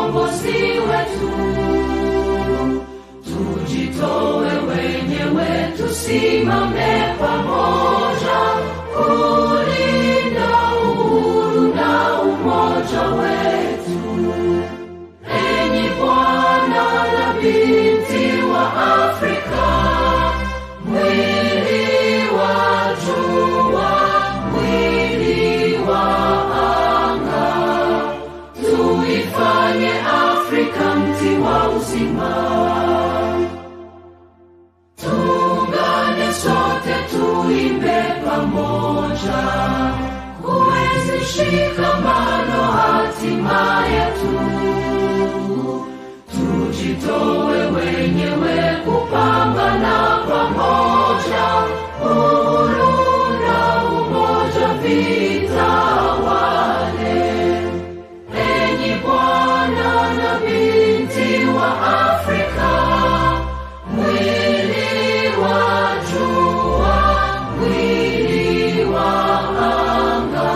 mkombozi wetu. Tujitoe wenyewe, tusimame pamoja kulinda uhuru na umoja wetu. Enyi Bwana na binti wa Afrika, mwili wa jua, mwili wa anga, tuifanye Afrika mti wa uzima. Tuungane sote, tuimbe pamoja, kuenzi shikamano hatima yetu. Tujitoe wenyewe kupambana pamoja, uhuru na umoja vitawale. Enyi Bwana na binti wa Afrika, mwili wa jua, mwili wa anga,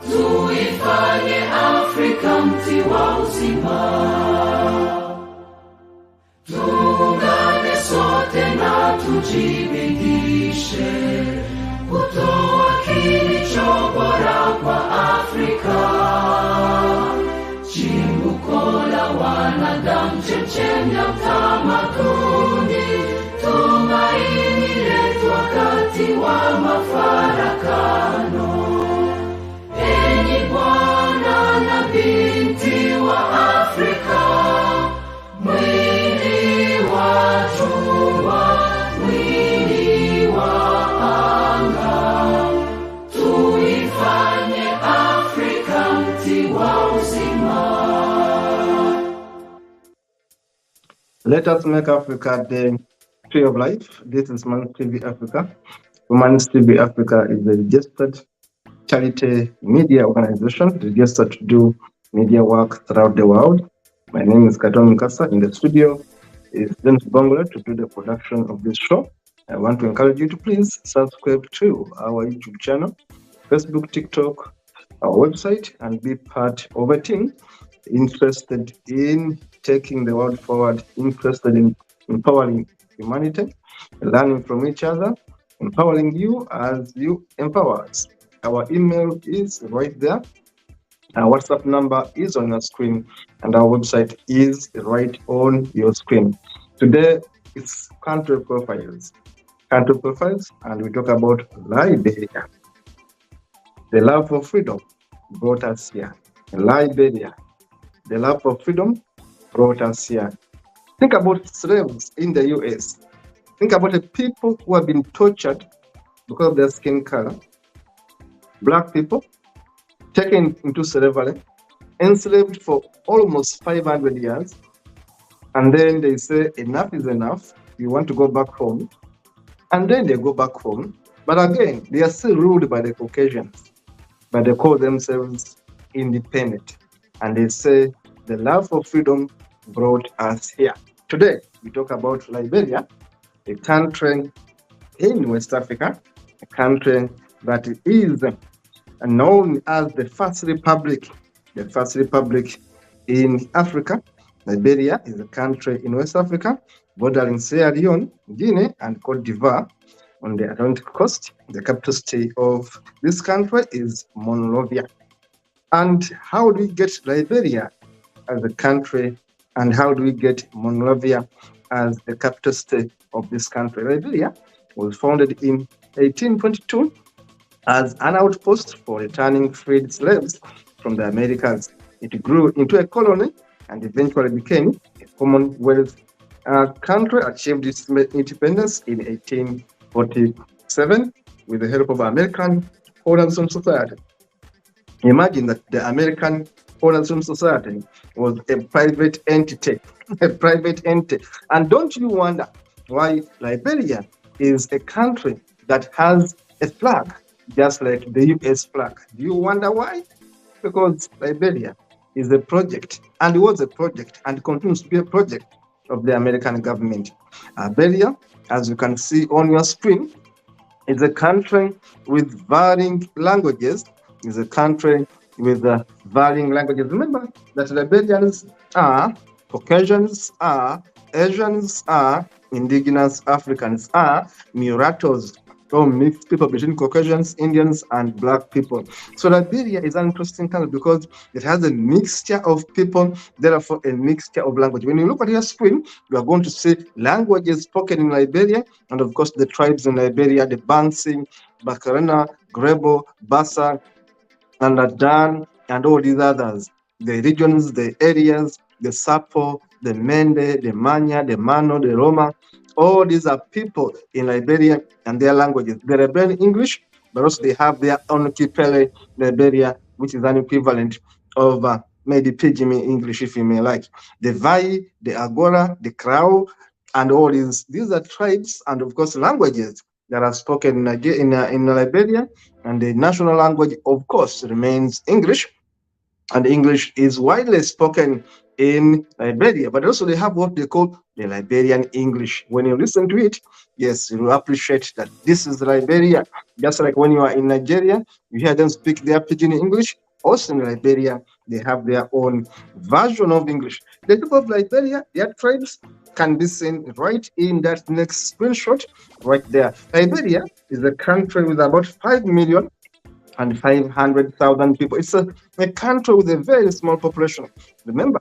tuifanye Afrika mti wa uzima. Tuungane sote na tujibidishe kutoa kilicho bora kwa Afrika. Chimbuko la wanadamu, chemchemi ya utamaduni, tumaini letu wakati wa mafarakano. Enyi Bwana na binti wa Afrika, mwili wa jua, mwili wa anga, tuifanye Afrika mti wa uzima. Let us make Africa the tree of life. This is Man's TV Africa. Man's TV Africa is a registered charity media organization registered to do media work throughout the world. My name is Katom Mukasa. In the studio is James Bongler to do the production of this show. I want to encourage you to please subscribe to our YouTube channel, Facebook, TikTok, our website, and be part of a team interested in taking the world forward, interested in empowering humanity, learning from each other, empowering you as you empower us. Our email is right there. Our WhatsApp number is on your screen, and our website is right on your screen. Today, it's country profiles. Country profiles, and we talk about Liberia. The love for freedom brought us here. Liberia. The love for freedom brought us here. Think about slaves in the US. Think about the people who have been tortured because of their skin color. Black people taken into slavery, enslaved for almost 500 years. And then they say, enough is enough. You want to go back home. And then they go back home. But again, they are still ruled by the Caucasians. But they call themselves independent. And they say, the love for freedom brought us here. Today, we talk about Liberia, a country in West Africa, a country that is known as the first republic in Africa. Liberia is a country in West Africa, bordering Sierra Leone, Guinea, and Cote d'Ivoire on the Atlantic coast. The capital city of this country is Monrovia. And how do we get Liberia as a country, and how do we get Monrovia as the capital city of this country? Liberia was founded in 1822 as an outpost for returning freed slaves from the Americas. It grew into a colony and eventually became a Commonwealth country, achieved its independence in 1847 with the help of American Colonialism Society. Imagine that the American Colonialism Society was a private entity, And don't you wonder why Liberia is a country that has a flag just like the US flag? Do you wonder why? Because Liberia is a project, and was a project, and continues to be a project of the American government. Liberia, as you can see on your screen, is a country with varying languages, is a country with varying languages. Remember that Liberians are, Caucasians are, Asians are, indigenous Africans are, mulattoes, or mixed people between Caucasians, Indians, and black people. So Liberia is an interesting country because it has a mixture of people, therefore a mixture of language. When you look at your screen, you are going to see languages spoken in Liberia, and of course the tribes in Liberia, the Bansi, Bakarena, Grebo, Bassa, and Adan, and all these others, the regions, the areas, the Sapo, the Mende, the Manya, the Mano, the Roma, all these are people in Liberia and their languages. They learn English, but also they have their own Kipele Liberia, which is an equivalent of maybe Pidgin English, if you may like. The Vai, the Agora, the Krau, and all these are tribes and, of course, languages that are spoken in Liberia, and the national language, of course, remains English, and English is widely spoken in Liberia, but also they have what they call the Liberian English. When you listen to it, yes, you will appreciate that this is Liberia. Just like when you are in Nigeria, you hear them speak their pidgin English. Also in Liberia, they have their own version of English. The people of Liberia, their tribes, can be seen right in that next screenshot right there. Liberia is a country with about 5 million and 500,000 people. It's a country with a very small population. Remember,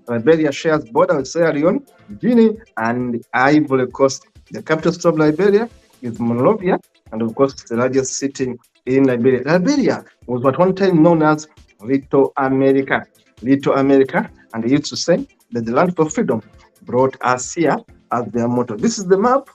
Liberia shares border with Sierra Leone, Guinea, and Ivory Coast. The capital city of Liberia is Monrovia, and of course, the largest city in Liberia. Liberia was at one time known as Little America. Little America, and they used to say that the land for freedom brought us here as their motto. This is the map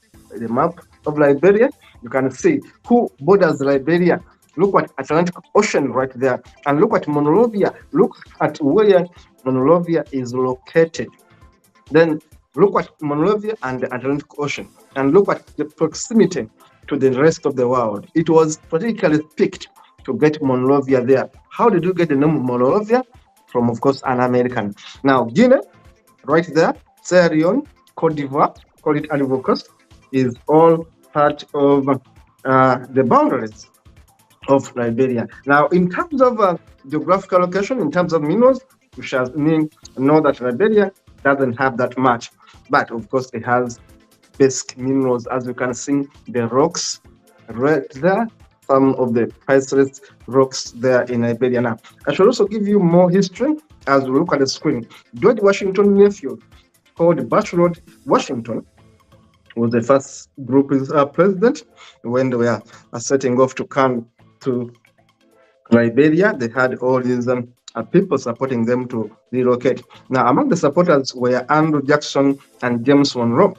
of Liberia. You can see who borders Liberia. Look at Atlantic Ocean right there, and look at Monrovia. Look at where Monrovia is located. Then look at Monrovia and the Atlantic Ocean, and look at the proximity to the rest of the world. It was particularly picked to get Monrovia there. How did you get the name Monrovia? From, of course, an American. Now, Guinea, right there, Sierra Leone, Cote d'Ivoire, call it Ivory Coast, is all part of the boundaries of Liberia. Now, in terms of geographical location, in terms of minerals, we shall know that Liberia doesn't have that much, but of course it has basic minerals, as you can see, the rocks right there, some of the priceless rocks there in Liberia. Now, I should also give you more history as we look at the screen. George Washington's nephew, called Butler Washington, was the first group president when they were setting off to come to Liberia. They had all these people supporting them to relocate. Now, among the supporters were Andrew Jackson and James Monroe.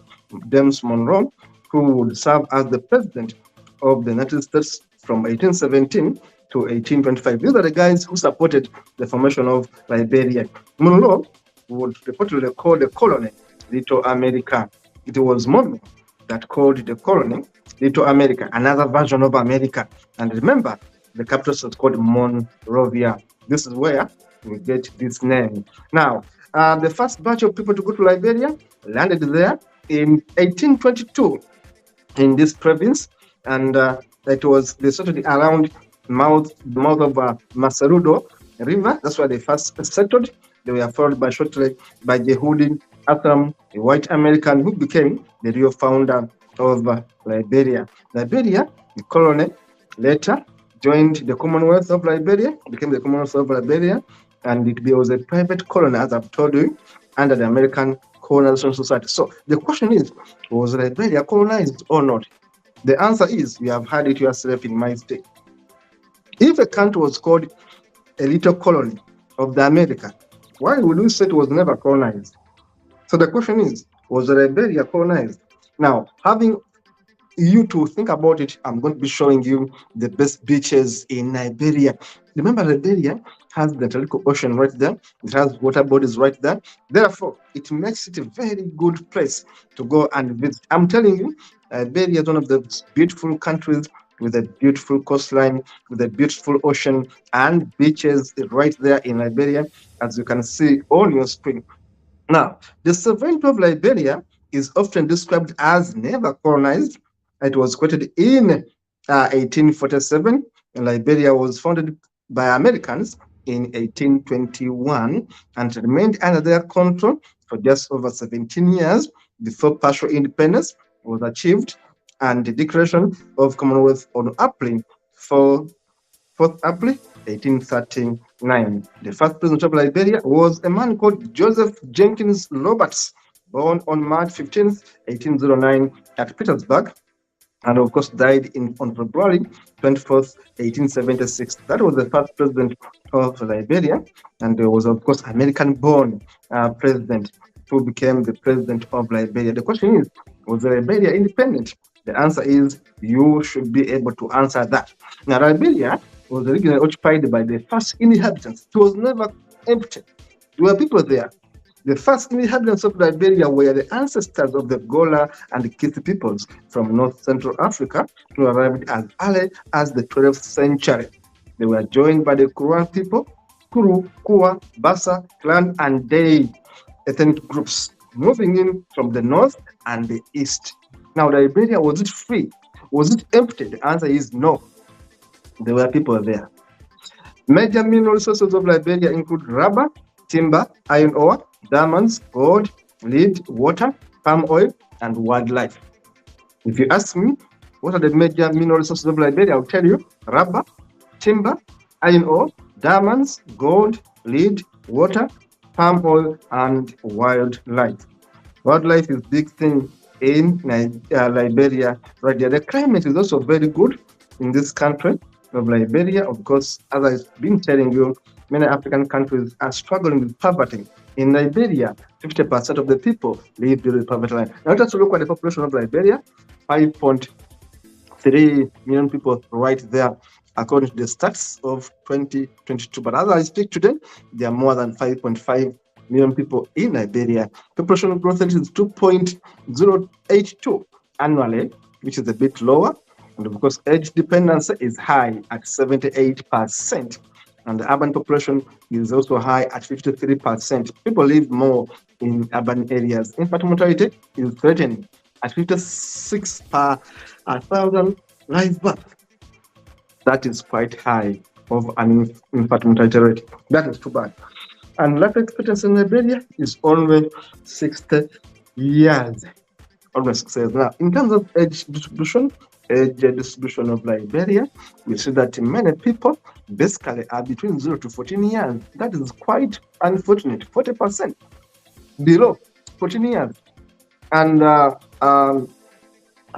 James Monroe, who would serve as the president of the United States from 1817 to 1825. These are the guys who supported the formation of Liberia. Monroe would reportedly call the colony Little America. It was Monroe that called the colony Little America, another version of America. And remember, the capital was called Monrovia. This is where we get this name. Now, the first batch of people to go to Liberia landed there in 1822 in this province, and they started around the mouth of Masarudo River. That's where they first settled. They were followed by shortly by Jehudi Atham, a white American who became the real founder of Liberia. Liberia, the colony, later joined the Commonwealth of Liberia, became the Commonwealth of Liberia, and it was a private colony, as I've told you, under the American Colonization Society. So the question is, was Liberia colonized or not? The answer is, you have heard it yourself in my state. If a country was called a little colony of the America, why would we say it was never colonized? So the question is, was Liberia colonized? Now, having you to think about it, I'm going to be showing you the best beaches in Liberia. Remember, Liberia has the Atlantic Ocean right there. It has water bodies right there. Therefore, it makes it a very good place to go and visit. I'm telling you, Liberia is one of the beautiful countries with a beautiful coastline, with a beautiful ocean and beaches right there in Liberia, as you can see on your screen. Now, the sovereignty of Liberia is often described as never colonized. It was created in 1847, and Liberia was founded by Americans in 1821 and remained under their control for just over 17 years before partial independence was achieved and the declaration of Commonwealth on April 4th April 1839. The first president of Liberia was a man called Joseph Jenkins Roberts, born on March 15th, 1809 at Petersburg, and of course died on February 24th, 1876. That was the first president of Liberia, and there was of course American-born president who became the president of Liberia. The question is, was Liberia independent? The answer is you should be able to answer that. Now, Liberia was originally occupied by the first inhabitants. It was never empty. There were people there. The first inhabitants of Liberia were the ancestors of the Gola and the Kiti peoples from North Central Africa who arrived as early as the 12th century. They were joined by the Kuruan people, Kuru, Kua, Bassa, Clan, and Dei ethnic groups, moving in from the north and the east. Now, Liberia, was it free? Was it empty? The answer is no. There were people there. Major mineral resources of Liberia include rubber, timber, iron ore, diamonds, gold, lead, water, palm oil, and wildlife. If you ask me, what are the major mineral resources of Liberia? I'll tell you: rubber, timber, iron ore, diamonds, gold, lead, water, palm oil, and wildlife. Wildlife is a big thing in Liberia right there. The climate is also very good in this country of Liberia. Of course, as I've been telling you, many African countries are struggling with poverty. In Liberia, 50% of the people live below the poverty line. Now, let us look at the population of Liberia: 5.3 million people right there, according to the stats of 2022. But as I speak today, there are more than 5.5 million people in Liberia. Population growth rate is 2.082 annually, which is a bit lower. And of course, age dependency is high at 78%. And the urban population is also high at 53%. People live more in urban areas. Infant mortality is threatening at 56 per 1,000 live births. That is quite high of an infant mortality rate. That is too bad. And life expectancy in Liberia is only 60 years. Almost 6 years. Now, in terms of age distribution of Liberia, we see that many people basically are between 0 to 14 years. That is quite unfortunate. 40% below 14 years. And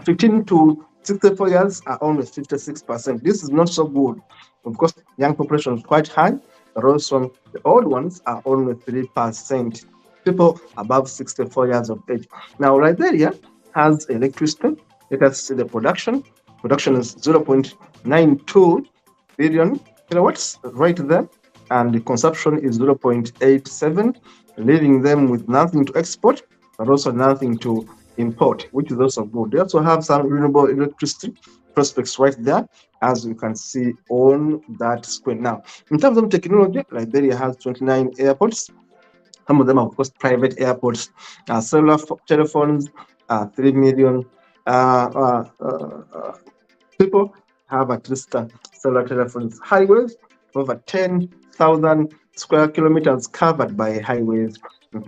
15 to 64 years are only 56%. This is not so good. Of course, young population is quite high, but also the old ones are only 3%. People above 64 years of age. Now, Liberia has electricity. Let us see the production. Production is 0.92 billion kilowatts right there, and the consumption is 0.87, leaving them with nothing to export, but also nothing to import, which is also good. They also have some renewable electricity prospects right there, as you can see on that screen. Now, in terms of technology, Liberia has 29 airports. Some of them are, of course, private airports. Cellular telephones, 3 million people have at least cellular telephones. Highways, over 10,000 square kilometers covered by highways.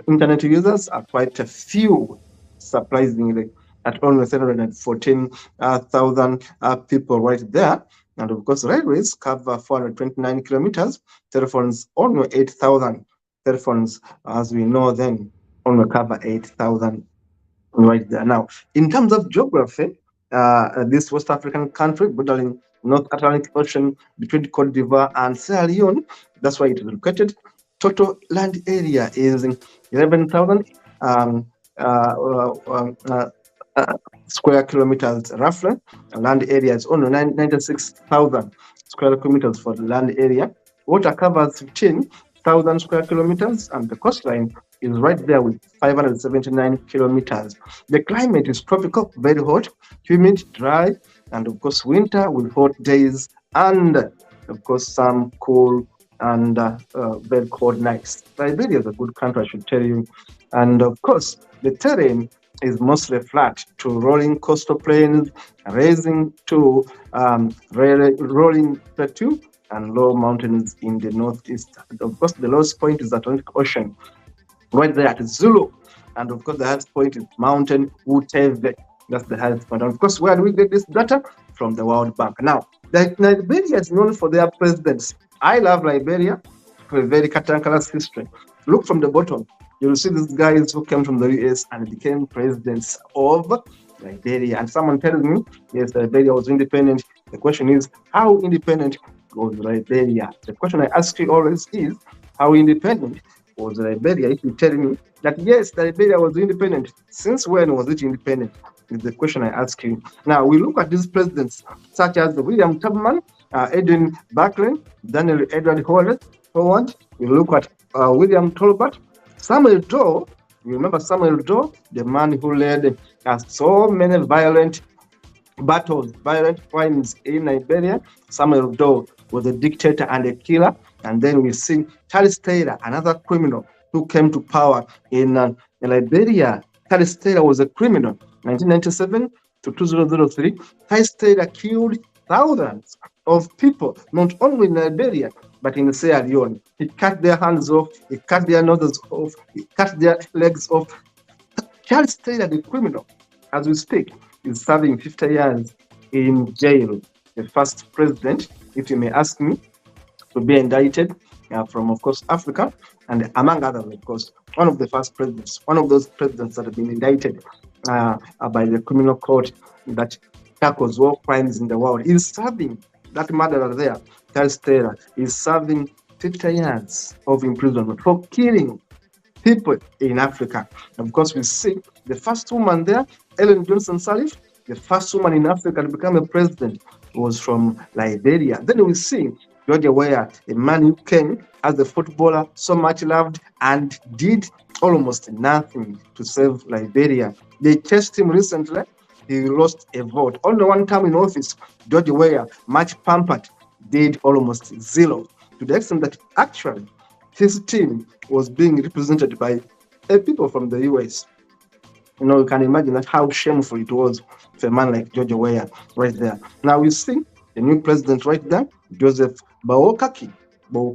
Internet users are quite a few, surprisingly, at only 714,000 people right there. And of course, railways cover 429 kilometers. Telephones, only 8,000. Telephones, as we know, then only cover 8,000 right there. Now, in terms of geography, this West African country bordering North Atlantic Ocean between Cote d'Ivoire and Sierra Leone, that's why it is located. Total land area is 11,000 square kilometers roughly. Land area is only 96,000 square kilometers for the land area. Water covers 15,000 square kilometers, and the coastline is right there with 579 kilometers. The climate is tropical, very hot, humid, dry, and of course winter with hot days, and of course some cool and very cold nights. Liberia is a good country, I should tell you. And of course, the terrain is mostly flat to rolling coastal plains, raising to rolling plateau and low mountains in the northeast. And of course, the lowest point is the Atlantic Ocean, right there at Zulu. And of course, the highest point is Mountain Uteve. That's the highest point. And of course, where do we get this data? From the World Bank. Now, Liberia is known for their presidents. I love Liberia for a very cantankerous history. Look from the bottom. You will see these guys who came from the US and became presidents of Liberia. And someone tells me, yes, Liberia was independent. The question is, how independent was Liberia? The question I ask you always is, how independent was Liberia? If you tell me that yes, Liberia was independent, since when was it independent? Is the question I ask you. Now we look at these presidents, such as William Tubman, Edwin Buckley, Daniel Edward Howard. We look at William Tolbert, Samuel Doe. You remember Samuel Doe, the man who led so many violent battles, violent crimes in Liberia. Samuel Doe was a dictator and a killer. And then we see Charles Taylor, another criminal who came to power in Liberia. Charles Taylor was a criminal. 1997 to 2003, Charles Taylor killed thousands of people, not only in Liberia, but in Sierra Leone. He cut their hands off, he cut their noses off, he cut their legs off. Charles Taylor, the criminal, as we speak, is serving 50 years in jail. The first president, if you may ask me, to be indicted from, of course, Africa, and among others, of course, one of the first presidents, one of those presidents that have been indicted by the criminal court that tackles war crimes in the world. Is serving, that murderer there, Charles Taylor, is serving 50 years of imprisonment for killing people in Africa. Of course, we see the first woman there, Ellen Johnson Sirleaf, the first woman in Africa to become a president, was from Liberia. Then we see George Weah, a man who came as a footballer, so much loved, and did almost nothing to save Liberia. They chased him recently. He lost a vote. Only one time in office, George Weah, much pampered, did almost zero, to the extent that actually his team was being represented by people from the US. You can imagine that how shameful it was for a man like George Weah right there. Now we see the new president right there, Joseph Boakai, who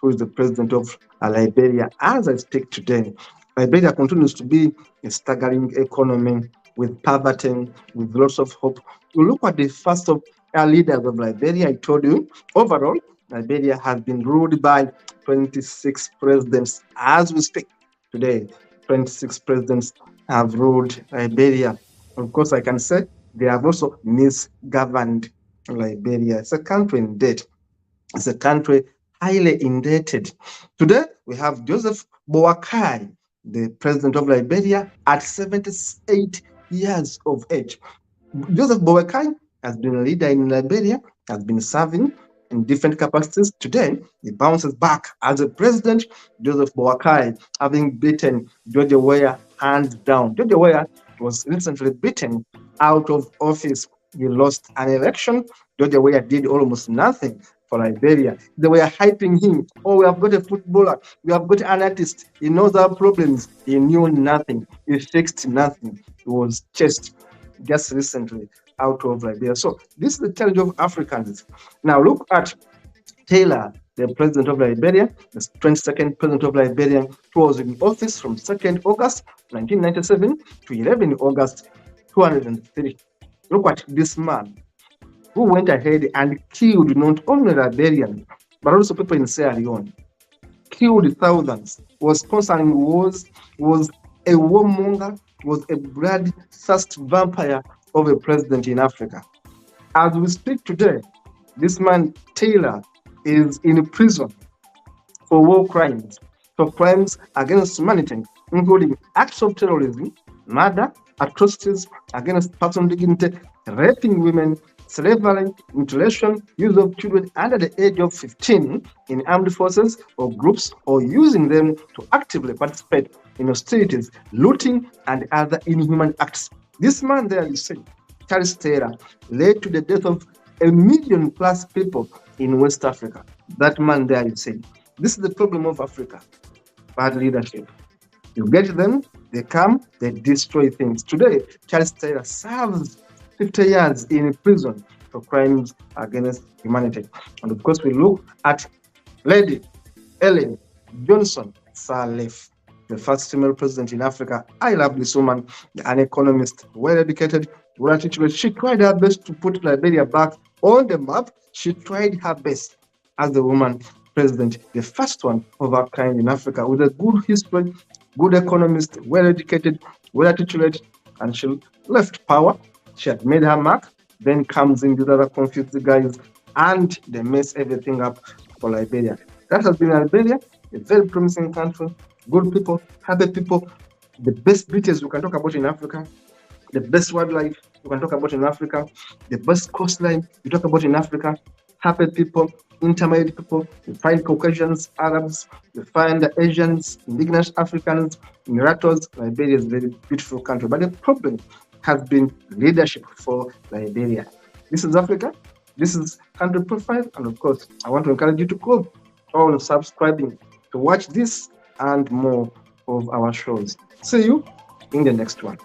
is the president of Liberia as I speak today. Liberia continues to be a staggering economy with poverty, with lots of hope. You look at the first of our leaders of Liberia, I told you, overall, Liberia has been ruled by 26 presidents as we speak today. 26 presidents have ruled Liberia. Of course, I can say they have also misgoverned Liberia. It's a country in debt. It's a country highly indebted. Today, we have Joseph Boakai, the president of Liberia, at 78 years of age. Joseph Boakai has been a leader in Liberia, has been serving in different capacities. Today, he bounces back as a president. Joseph Boakai, having beaten George Weah hands down. George Weah was recently beaten out of office. He lost an election. George Weah did almost nothing for Liberia. They were hyping him. Oh, we have got a footballer. We have got an artist. He knows our problems. He knew nothing. He fixed nothing. He was chased just recently out of Liberia. So this is the challenge of Africans. Now look at Taylor, the president of Liberia, the 22nd president of Liberia, who was in office from 2nd August 1997 to 11 August 2003. Look at this man who went ahead and killed not only Liberians, but also people in Sierra Leone. Killed thousands, was sponsoring wars, was a warmonger, was a bloodthirst vampire of a president in Africa. As we speak today, this man, Taylor, is in prison for war crimes, for crimes against humanity, including acts of terrorism, murder, atrocities against personal dignity, raping women, slavery, mutilation, use of children under the age of 15 in armed forces or groups, or using them to actively participate in hostilities, looting, and other inhuman acts. This man there, you see, Charles Taylor, led to the death of 1 million plus people in West Africa. That man there, you see. This is the problem of Africa. Bad leadership. You get them, they come, they destroy things. Today, Charles Taylor serves 50 years in prison for crimes against humanity. And of course, we look at Lady Ellen Johnson Sirleaf, the first female president in Africa. I love this woman, an economist, well educated, well articulate. She tried her best to put Liberia back on the map. She tried her best as the woman president, the first one of her kind in Africa, with a good history, good economist, well educated, well articulate, and she left power. She had made her mark. Then comes in these other confused guys, and they mess everything up for Liberia. That has been Liberia, a very promising country, good people, happy people, the best beaches we can talk about in Africa, the best wildlife you can talk about in Africa, the best coastline you talk about in Africa, happy people, intermarried people. You find Caucasians, Arabs, you find Asians, indigenous Africans, mulattoes. Liberia is a very beautiful country. But the problem has been leadership for Liberia. This is Africa. This is country profile. And of course, I want to encourage you to go on subscribing to watch this and more of our shows. See you in the next one.